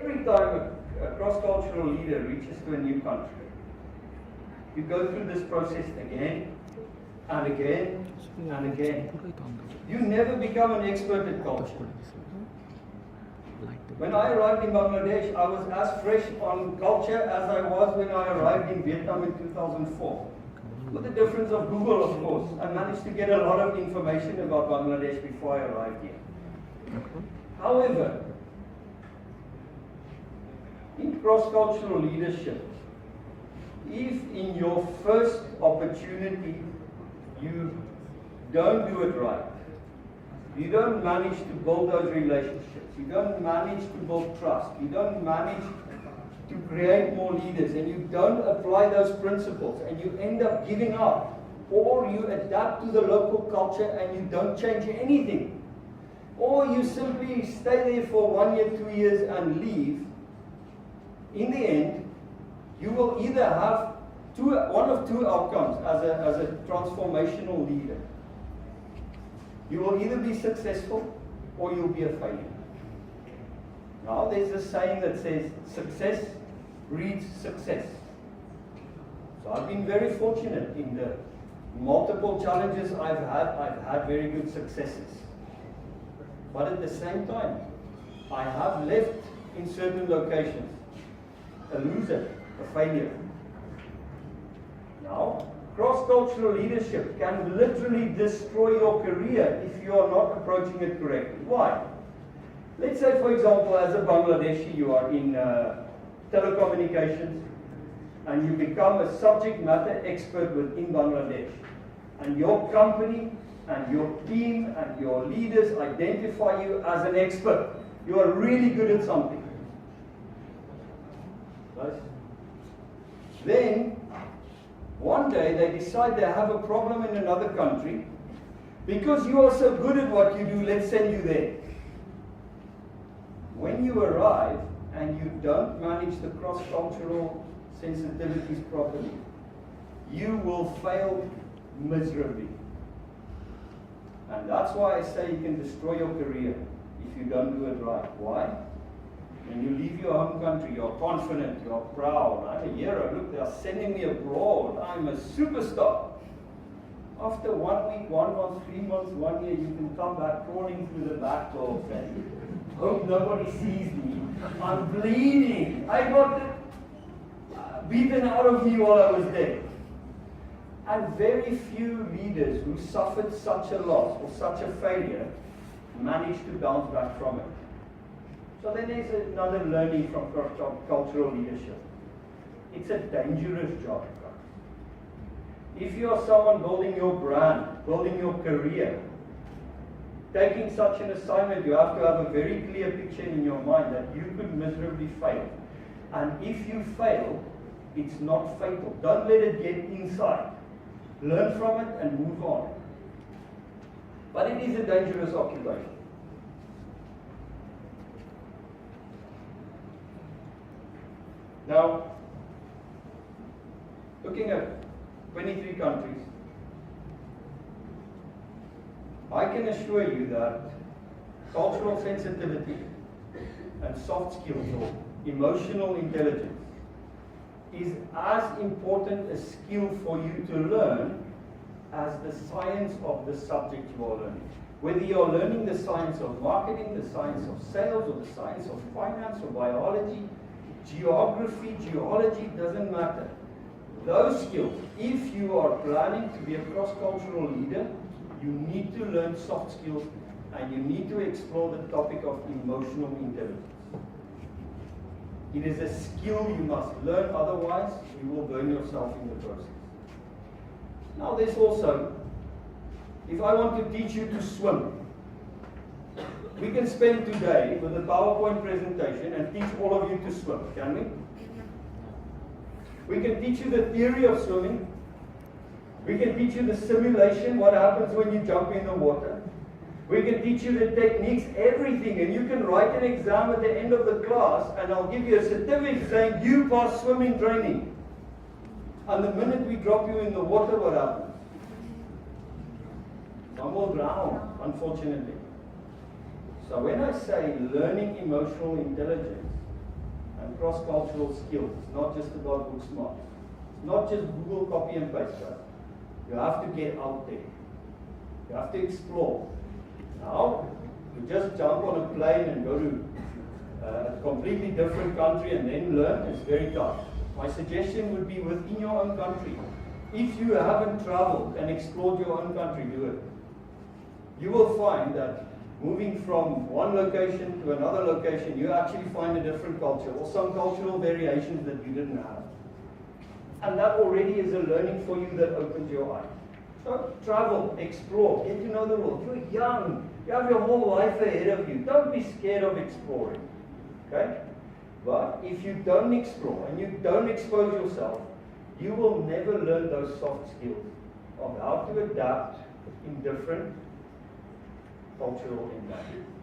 Every time a cross-cultural leader reaches to a new country, you go through this process again and again and again. You never become an expert at culture. When I arrived in Bangladesh, I was as fresh on culture as I was when I arrived in Vietnam in 2004. With the difference of Google, of course, I managed to get a lot of information about Bangladesh before I arrived here. However, in cross-cultural leadership, if in your first opportunity you don't do it right, you don't manage to build those relationships, you don't manage to build trust, you don't manage to create more leaders, and you don't apply those principles, and you end up giving up, or you adapt to the local culture and you don't change anything, or you simply stay there for 1 year, 2 years and leave, in the end, you will either have one of two outcomes as a transformational leader. You will either be successful or you'll be a failure. Now there's a saying that says, success breeds success. So I've been very fortunate in the multiple challenges I've had very good successes. But at the same time, I have left in certain locations a loser, a failure. Now, cross-cultural leadership can literally destroy your career if you are not approaching it correctly. Why? Let's say, for example, as a Bangladeshi, you are in telecommunications and you become a subject matter expert within Bangladesh. And your company and your team and your leaders identify you as an expert. You are really good at something. Right? Then, one day they decide they have a problem in another country. Because you are so good at what you do, let's send you there. When you arrive and you don't manage the cross-cultural sensitivities properly, you will fail miserably. And that's why I say you can destroy your career if you don't do it right. Why? When you leave your home country, you're confident, you're proud. I'm a hero. Look, they're sending me abroad. I'm a superstar. After 1 week, 1 month, 3 months, 1 year, you can come back crawling through the back door and hope nobody sees me. I'm bleeding. I got beaten out of me while I was there. And very few leaders who suffered such a loss or such a failure managed to bounce back from it. So then there's another learning from cultural leadership. It's a dangerous job. If you are someone building your brand, building your career, taking such an assignment, you have to have a very clear picture in your mind that you could miserably fail. And if you fail, it's not fatal. Don't let it get inside. Learn from it and move on. But it is a dangerous occupation. Now, looking at 23 countries, I can assure you that cultural sensitivity and soft skills or emotional intelligence is as important a skill for you to learn as the science of the subject you are learning. Whether you are learning the science of marketing, the science of sales, or the science of finance or biology, geography, geology, doesn't matter. Those skills, if you are planning to be a cross-cultural leader, you need to learn soft skills and you need to explore the topic of emotional intelligence. It is a skill you must learn, otherwise you will burn yourself in the process. Now there's also, if I want to teach you to swim, we can spend today with a PowerPoint presentation and teach all of you to swim, can we? We can teach you the theory of swimming. We can teach you the simulation, what happens when you jump in the water. We can teach you the techniques, everything, and you can write an exam at the end of the class and I'll give you a certificate saying you passed swimming training. And the minute we drop you in the water, what happens? Some will drown, unfortunately. So when I say learning emotional intelligence, and cross-cultural skills. It's not just about book smart. It's not just Google copy and paste, right? You have to get out there. You have to explore. Now, you just jump on a plane and go to a completely different country and then learn. It's very tough. My suggestion would be within your own country. If you haven't traveled and explored your own country, do it. You will find that moving from one location to another location, you actually find a different culture or some cultural variations that you didn't have. And that already is a learning for you that opens your eyes. So travel, explore, get to know the world. You're young. You have your whole life ahead of you. Don't be scared of exploring. Okay? But if you don't explore and you don't expose yourself, you will never learn those soft skills of how to adapt in different cultural environments.